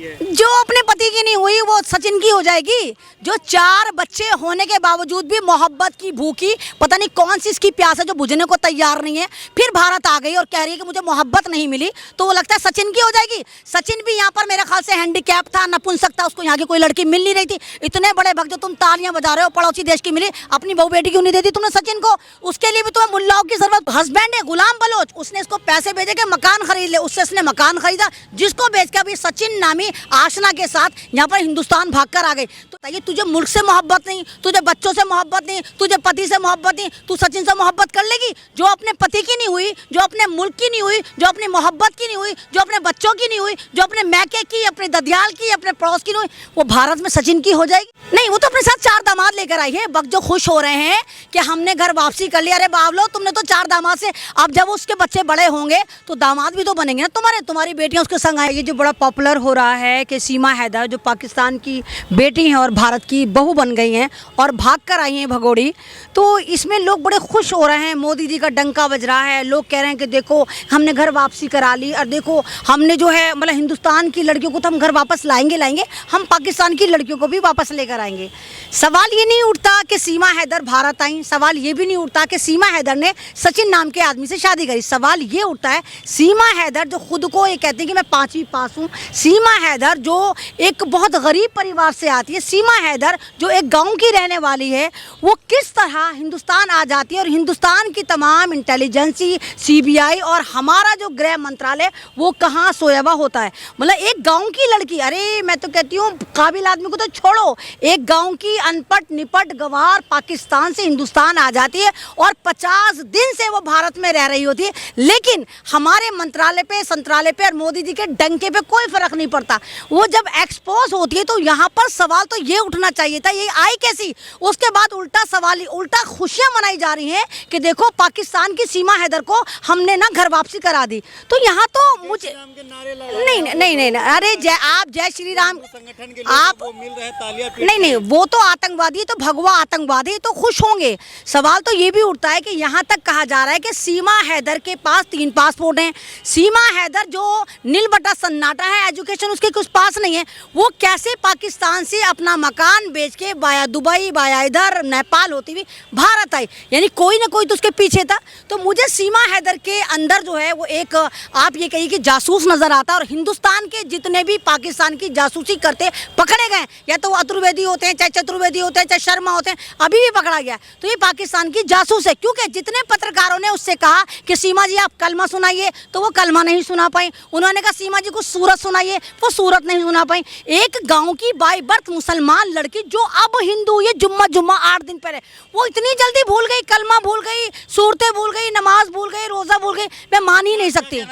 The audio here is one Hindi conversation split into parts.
जो अपने पति की नहीं हुई वो सचिन की हो जाएगी। जो 4 बच्चे होने के बावजूद भी मोहब्बत की भूखी, पता नहीं कौन सी इसकी प्यास है जो बुझने को तैयार नहीं है, फिर भारत आ गई और कह रही है कि मुझे मोहब्बत नहीं मिली, तो वो लगता है सचिन की हो जाएगी। सचिन भी यहाँ पर मेरे ख्याल से हैंडीकैप था, नपुंसक था, उसको यहाँ की कोई लड़की मिल नहीं रही थी। इतने बड़े भक्त जो तुम तालियां बजा रहे हो, पड़ोसी देश की मिली, अपनी बहू बेटी क्यों नहीं देती तुमने सचिन को? उसके लिए भी तुम्हें मुल्लाओं की जरूरत। हस्बैंड है गुलाम बलोच, उसने इसको पैसे भेजे के मकान खरीद ले, उससे इसने मकान खरीदा, जिसको बेच के अभी सचिन नामी आशना के साथ यहाँ पर हिंदुस्तान भागकर आ गई। तो बताइए, तुझे मुल्क से मोहब्बत नहीं, तुझे बच्चों से मोहब्बत नहीं, तुझे पति से मोहब्बत नहीं, तू सचिन से मोहब्बत कर लेगी? जो अपने पति की नहीं हुई, जो अपने मुल्क की नहीं हुई, जो अपनी मोहब्बत की नहीं हुई, जो अपने बच्चों की नहीं हुई, जो अपने मैके की, अपने ददियाल की, अपने पड़ोस की नहीं हुई, वो भारत में सचिन की हो जाएगी? नहीं, वो तो अपने साथ 4 दामाद लेकर आई है। वक्त जो खुश हो रहे हैं कि हमने घर वापसी कर लिया। अरे बावलो, तुमने तो 4 दामाद से, अब जब उसके बच्चे बड़े होंगे तो दामाद भी तो बनेंगे ना तुम्हारी बेटियां उसके संग आएगी। जो बड़ा पॉपुलर हो रहा है कि सीमा हैदर जो पाकिस्तान की बेटी हैं और भारत की बहू बन गई हैं और भाग कर आई हैं भगोड़ी, तो इसमें लोग बड़े खुश हो रहे हैं। मोदी जी का डंका बज रहा है, लोग कह रहे हैं कि देखो हमने घर वापसी करा ली, और देखो हमने जो है मतलब हिंदुस्तान की लड़कियों को तो हम घर वापस लाएंगे, हम पाकिस्तान की लड़कियों को भी वापस लेकर आएंगे। सवाल ये नहीं उठता कि सीमा हैदर भारत आई, सवाल ये भी नहीं उठता कि सीमा हैदर ने सचिन नाम के आदमी से शादी करी। सवाल ये उठता है, सीमा हैदर जो खुद को ये कहती है कि मैं 5वीं पास हूँ, सीमा हैदर जो एक बहुत गरीब परिवार से आती है, सीमा हैदर जो एक गांव की रहने वाली है, वो किस तरह हिंदुस्तान आ जाती है और हिंदुस्तान की तमाम इंटेलिजेंसी, सीबीआई और हमारा जो गृह मंत्रालय वो कहाँ सोया हुआ होता है। मतलब एक गांव की लड़की, अरे मैं तो कहती हूँ काबिल आदमी को तो छोड़ो, एक गांव की अनपढ़ निपट गवार पाकिस्तान से हिंदुस्तान आ जाती है और 50 दिन से वो भारत में रह रही होती है, लेकिन हमारे मंत्रालय पे, संत्रालय पे और मोदी जी के डंके पे कोई फर्क नहीं पड़ता। वो जब एक्सपोज होती है तो यहाँ पर सवाल तो ये उठना चाहिए था, ये आई कैसी? उसके बाद उल्टा सवाल, उल्टा खुशियां मनाई जा रही हैं कि देखो पाकिस्तान की सीमा हैदर को हमने ना घर वापसी करा दी। तो यहाँ तो मुझे नहीं, अरे जय श्री राम आप नहीं, वो तो आतंकवादी, तो भगवा आतंकवादी, तो खुश होंगे। सवाल तो ये भी उठता है कि यहाँ तक कहा जा रहा है कि सीमा हैदर के पास 3 पासपोर्ट हैं। सीमा हैदर जो नील बटा सन्नाटा है, एजुकेशन उसके कुछ पास नहीं है, वो कैसे पाकिस्तान से अपना मकान बेच के बाया दुबई, बाया इधर नेपाल होती हुई भारत आई? यानी कोई ना कोई तो उसके पीछे था। तो मुझे सीमा हैदर के अंदर जो है वो एक, आप ये कहिए कि जासूस नजर आता है। और हिंदुस्तान के जितने भी पाकिस्तान की जासूसी करते पकड़े गए, या तो अतुर्वेदी होते हैं, चाहे चतुर्वेदी होते हैं, चाहे शर्मा होते हैं, अभी भी पकड़ा गया, तो ये पाकिस्तान की जासूस है। क्योंकि जितने पत्रकारों ने उससे कहा कि सीमा जी आप कलमा सुनाइए, तो वो कलमा नहीं सुना पाई। उन्होंने कहा सीमा जी को सूरत सुनाइए, वो सूरत नहीं सुना पाई। एक गांव की बाई बर्थ मुसलमान लड़की जो अब हिंदू, ये जुम्मा 8 दिन पहले, वो इतनी जल्दी भूल गई, कलमा भूल गई, सूरतें भूल गई, नमाज भूल गई, रोजा भूल गई। मैं मान ही नहीं सकती।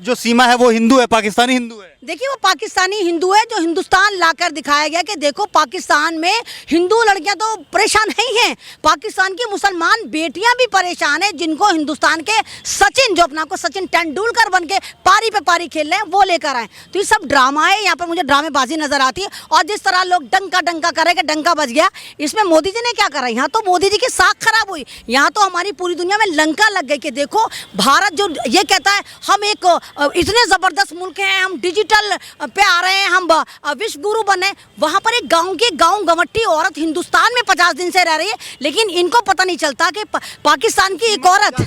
जो सीमा है वो हिंदू है, पाकिस्तानी हिंदू है। देखिए, वो पाकिस्तानी हिंदू है जो हिंदुस्तान लाकर दिखाया गया कि देखो पाकिस्तान में हिंदू लड़कियां तो परेशान नहीं हैं, पाकिस्तान की मुसलमान बेटियां भी परेशान हैं, जिनको हिंदुस्तान के सचिन, जो अपना को सचिन तेंदुलकर बन के पारी पे पारी खेल रहे हैं, वो लेकर आए। तो ये सब ड्रामा है, यहाँ पर मुझे ड्रामेबाजी नजर आती है। और जिस तरह लोग डंका करे कि डंका बज गया, इसमें मोदी जी ने क्या करा? यहाँ तो मोदी जी की साख खराब हुई, यहाँ तो हमारी पूरी दुनिया में लंका लग गई कि देखो भारत जो ये कहता है हम एक इतने जबरदस्त मुल्क हैं, हम डिजिटल पे आ रहे हैं, हम विश्व गुरु बने, वहां पर एक गांव की गंवट्टी औरत हिंदुस्तान में 50 दिन से रह रही है, लेकिन इनको पता नहीं चलता कि पाकिस्तान की एक औरत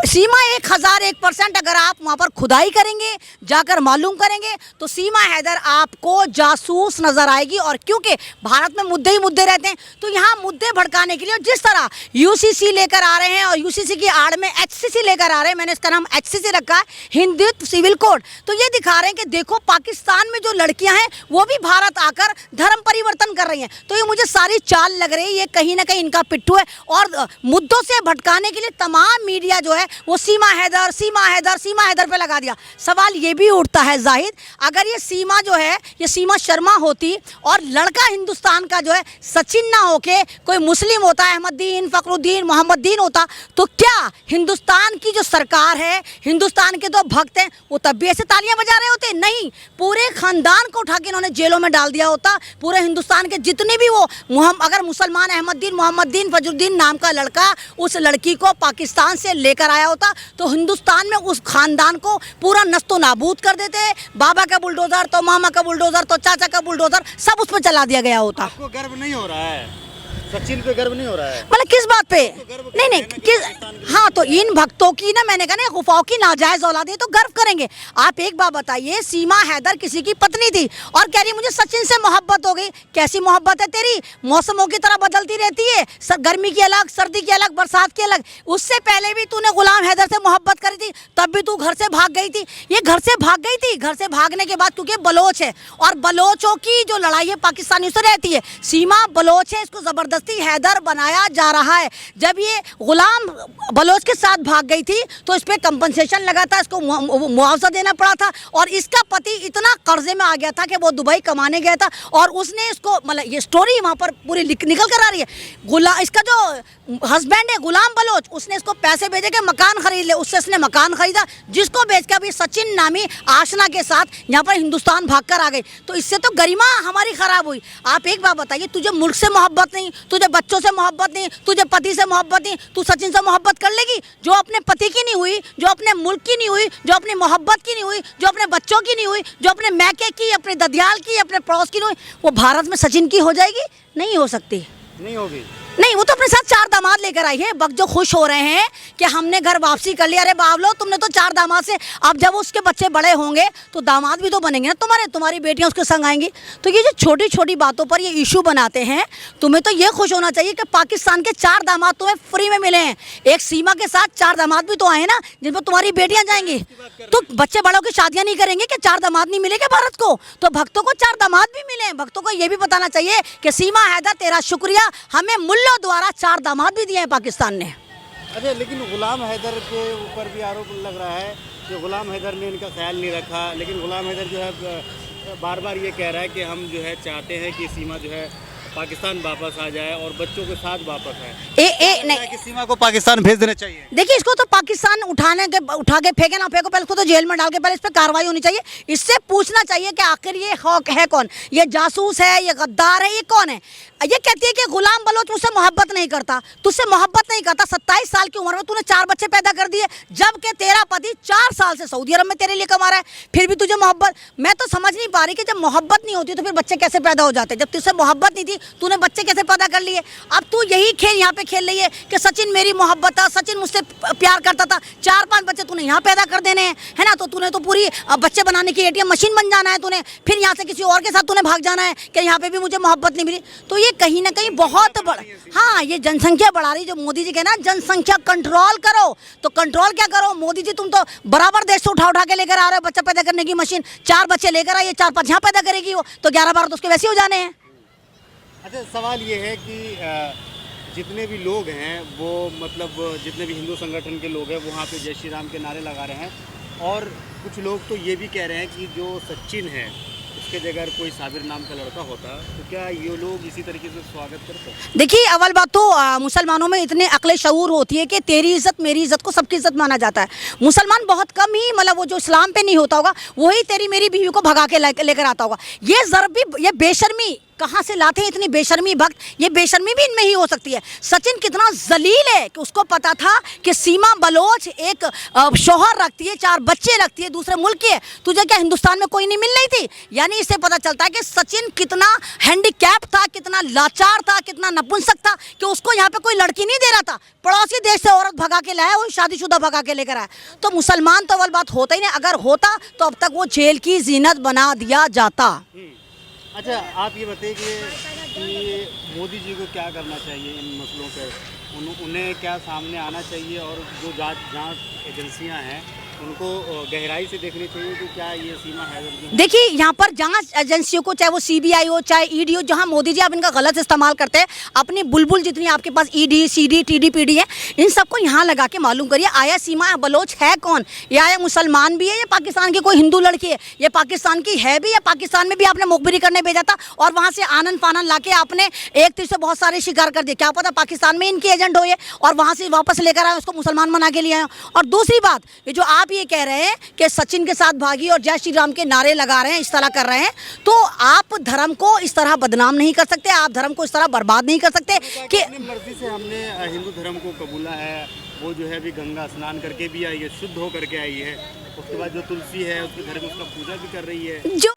सीमा 1001% अगर आप वहां पर खुदाई करेंगे, जाकर मालूम करेंगे, तो सीमा हैदर आपको जासूस नजर आएगी। और क्योंकि भारत में मुद्दे ही मुद्दे रहते हैं, तो यहाँ मुद्दे भड़काने के लिए जिस तरह यूसीसी लेकर आ रहे हैं और यूसीसी की आड़ में एचसीसी लेकर आ रहे हैं, मैंने इसका नाम एचसीसी रखा है, हिंदुत्व सिविल कोड, तो ये दिखा रहे हैं कि देखो पाकिस्तान में जो लड़कियां हैं वो भी भारत आकर धर्म परिवर्तन कर रही हैं। तो ये मुझे सारी चाल लग रही है, ये कहीं ना कहीं इनका पिट्ठू है। और मुद्दों से भटकाने के लिए तमाम मीडिया जो है वो सीमा हैदर पे लगा दिया। सवाल ये भी उठता है जाहिद, अगर ये सीमा जो है ये सीमा शर्मा होती और लड़का हिंदुस्तान का जो है सचिन ना होके कोई मुस्लिम होता, अहमदुद्दीन, फखरुद्दीन, मोहम्मदुद्दीन होता, तो क्या हिंदुस्तान की जो सरकार है, हिंदुस्तान के 2 भक्त हैं, वो तब भी ऐसे तालियां बजा रहे होते? नहीं, पूरे खानदान को उठा के इन्होंने जेलों में डाल दिया होता। पूरे हिंदुस्तान के जितने भी वो अगर मुसलमान अहमदुद्दीन मोहम्मदुद्दीन फजरुद्दीन नाम का लड़का उस लड़की को पाकिस्तान से लेकर आया होता तो हिंदुस्तान में उस खानदान को पूरा नस्तो नाबूद कर देते। बाबा का बुलडोजर तो मामा का बुलडोजर तो चाचा का बुलडोजर सब उस पर चला दिया गया होता। आपको गर्व नहीं हो रहा है? सचिन पे गर्व नहीं हो रहा है? मतलब किस बात पे? नहीं हाँ, तो इन भक्तों की ना, मैंने कहा ना, गुफाओं की नाजायज औलाद है तो गर्व करेंगे। आप एक बात बताइए, सीमा हैदर किसी की पत्नी थी और कह रही मुझे सचिन से मोहब्बत हो गई। कैसी मोहब्बत है तेरी? मौसमों की तरह बदलती रहती है, गर्मी की अलग, सर्दी की अलग, बरसात की अलग। उससे पहले भी तूने गुलाम हैदर से मोहब्बत करी थी, तब भी तू घर से भाग गई थी। ये घर से भाग गई थी, घर से भागने के बाद, क्योंकि बलोच है और बलोचों की जो लड़ाई है पाकिस्तानियों से रहती है। सीमा बलोच है, इसको जबरदस्ती हैदर बनाया जा रहा है। जब ये गुलाम बलोच के साथ भाग गई थी तो इस पे कंपनसेशन लगा था, इसको मुआवजा देना पड़ा था और इसका पति इतना कर्जे में आ गया था कि वो दुबई कमाने गया था और उसने इसको, मतलब ये स्टोरी वहाँ पर पूरी निकल कर आ रही है। इसका जो हस्बैंड है गुलाम बलोच, उसने इसको पैसे भेजे कि मकान खरीद ले, उससे इसने मकान खरीदा, जिसको बेच के अभी सचिन नामी आशना के साथ यहाँ पर हिंदुस्तान भाग कर आ गई। तो इससे तो गरिमा हमारी खराब हुई। आप एक बात बताइए, तुझे मुल्क से मोहब्बत नहीं, तुझे बच्चों से मोहब्बत नहीं, तुझे पति से मोहब्बत नहीं, तू सचिन से मोहब्बत कर लेगी? जो अपने पति की नहीं हुई, जो अपने मुल्क की नहीं हुई, जो अपनी मोहब्बत की नहीं हुई, जो अपने बच्चों की नहीं हुई, जो अपने मैके की, अपने ददियाल की, अपने पड़ोस की नहीं हुई, वो भारत में सचिन की हो जाएगी? नहीं हो सकती, नहीं होगी। नहीं। वो तो अपने साथ 4 दामाद लेकर आई है। वक्त जो खुश हो रहे हैं कि हमने घर वापसी कर लिया। अरे बावलो, तुमने तो 4 दामाद से, अब जब उसके बच्चे बड़े होंगे तो दामाद भी तो बनेंगे ना तुम्हारे, तुम्हारी बेटियां उसके संग आएंगी। तो ये जो छोटी छोटी बातों पर ये इशू बनाते हैं, तुम्हें तो ये खुश होना चाहिए कि पाकिस्तान के 4 दामाद तुम्हें फ्री में मिले हैं। एक सीमा के साथ 4 दामाद भी तो आए ना, जिन पर तुम्हारी बेटियां जाएंगी। तो बच्चे बड़ों की शादियां नहीं करेंगे कि 4 दामाद नहीं मिलेंगे भारत को? तो भक्तों को 4 दामाद भी मिले हैं। भक्तों को ये भी बताना चाहिए कि सीमा हैदर तेरा शुक्रिया, हमें मुल्लों द्वारा 4 दामाद भी दिए हैं पाकिस्तान ने। अच्छा, लेकिन गुलाम हैदर के ऊपर भी आरोप लग रहा है कि गुलाम हैदर ने इनका ख्याल नहीं रखा। लेकिन गुलाम हैदर जो है बार बार ये कह रहा है कि हम जो है चाहते हैं कि सीमा जो है पाकिस्तान वापस आ जाए और बच्चों के साथ वापस आए। नहीं कि सीमा को पाकिस्तान भेज देना चाहिए। देखिए, इसको तो पाकिस्तान उठा के फेंके ना फेंको, पहले इसको तो जेल में डाल के पहले इस पर कार्रवाई होनी चाहिए। इससे पूछना चाहिए कि आखिर ये है कौन? ये जासूस है, ये गद्दार है, ये कौन है? ये कहती है कि गुलाम बलोच मुझसे मोहब्बत नहीं करता, तुझसे मोहब्बत नहीं करता। 27 साल की उम्र में तूने 4 बच्चे पैदा कर दिए, जबकि तेरा पति 4 साल से सऊदी अरब में तेरे लिए कमा रहा है, फिर भी तुझे मोहब्बत। मैं तो समझ नहीं पा रही कि जब मोहब्बत नहीं होती तो फिर बच्चे कैसे पैदा हो जाते? जब तुझसे मोहब्बत नहीं थी, तूने बच्चे कैसे पैदा कर लिए? अब तू यही खेल यहाँ पे खेल रही है कि सचिन मेरी मोहब्बत था, सचिन मुझसे प्यार करता था। 4-5 बच्चे तूने यहाँ पैदा कर देने हैं, है ना? तो तूने तो पूरी बच्चे बनाने की ATM मशीन बन जाना है तूने, फिर यहाँ से किसी और के साथ तूने भाग जाना है कि यहाँ पे भी मुझे मोहब्बत नहीं मिली। तो ये कहीं ना कहीं बहुत बड़ा, हाँ, ये जनसंख्या बढ़ा रही, जो मोदी जी कहना जनसंख्या कंट्रोल करो। तो कंट्रोल क्या करो मोदी जी? तुम तो बराबर देश से उठा के लेकर आ रहे हो बच्चा पैदा करने की मशीन। 4 बच्चे लेकर आइए, 4-5 यहाँ पैदा करेगी वो, तो 11-12 तो उसके वैसे हो जाने हैं। अच्छा, सवाल ये है कि जितने भी लोग हैं वो, मतलब जितने भी हिंदू संगठन के लोग हैं वहाँ पे जय श्री राम के नारे लगा रहे हैं और कुछ लोग तो ये भी कह रहे हैं कि जो सचिन है उसके जगह कोई साबिर नाम का लड़का होता तो क्या ये लोग इसी तरीके से स्वागत करते? देखिए, अव्वल बात तो मुसलमानों में इतने अक्ल शऊर होती है कि तेरी इज्जत मेरी इज्जत को सबकी इज्जत माना जाता है। मुसलमान बहुत कम ही, मतलब वो जो इस्लाम पे नहीं होता होगा वही तेरी मेरी बीवी को भगा के लेकर आता होगा। ये ज़रबी, ये बेशर्मी कहाँ से लाते हैं इतनी बेशर्मी भक्त? ये बेशर्मी भी इनमें ही हो सकती है। सचिन कितना जलील है कि उसको पता था कि सीमा बलोच एक शौहर रखती है, 4 बच्चे रखती है, दूसरे मुल्क की है, तुझे क्या हिंदुस्तान में कोई नहीं मिल रही थी? यानी इससे पता चलता है कि सचिन कितना हैंडीकैप था, कितना लाचार था, कितना नपुंसक था कि उसको यहाँ पे कोई लड़की नहीं दे रहा था। पड़ोसी देश से औरत भगा के लाया, वो शादीशुदा भगा के लेकर आया। तो मुसलमान तो अव्वल बात होता ही नहीं, अगर होता तो अब तक वो जेल की जीनत बना दिया जाता। अच्छा, आप ये बताइए कि मोदी जी को क्या करना चाहिए इन मसलों पर? उन्हें क्या सामने आना चाहिए और जो जांच एजेंसियां हैं उनको गहराई से देखनी चाहिए कि क्या ये सीमा हैदर? देखिए, यहाँ पर जांच एजेंसियों को, चाहे वो CBI हो चाहे ED हो, जहाँ मोदी जी आप इनका गलत इस्तेमाल करते हैं, अपनी बुलबुल जितनी आपके पास ED CD TD PD है, इन सबको यहाँ लगा के मालूम करिए आया सीमा बलोच है कौन? या आया मुसलमान भी है या पाकिस्तान की कोई हिंदू लड़की है? ये पाकिस्तान की है भी या पाकिस्तान में भी आपने मुखबिरी करने भेजा था और वहाँ से आनन फानन ला के आपने एक तीर से बहुत सारे शिकार कर दिए? क्या पता पाकिस्तान में इनकी एजेंट हो ये और वहाँ से वापस लेकर आए, उसको मुसलमान बना के लिए आए। और दूसरी बात, ये जो आप ये कह रहे हैं कि सचिन के साथ भागी और जय श्री राम के नारे लगा रहे हैं, इस तरह कर रहे हैं, तो आप धर्म को इस तरह बदनाम नहीं कर सकते, आप धर्म को इस तरह बर्बाद नहीं कर सकते कि अपनी मर्जी से हमने हिंदू धर्म को कबूला है। वो जो है अभी गंगा स्नान करके भी आई है, शुद्ध होकर के आई है। उसके बाद जो तुलसी है उसके घर में उसका पूजा भी कर रही है। जो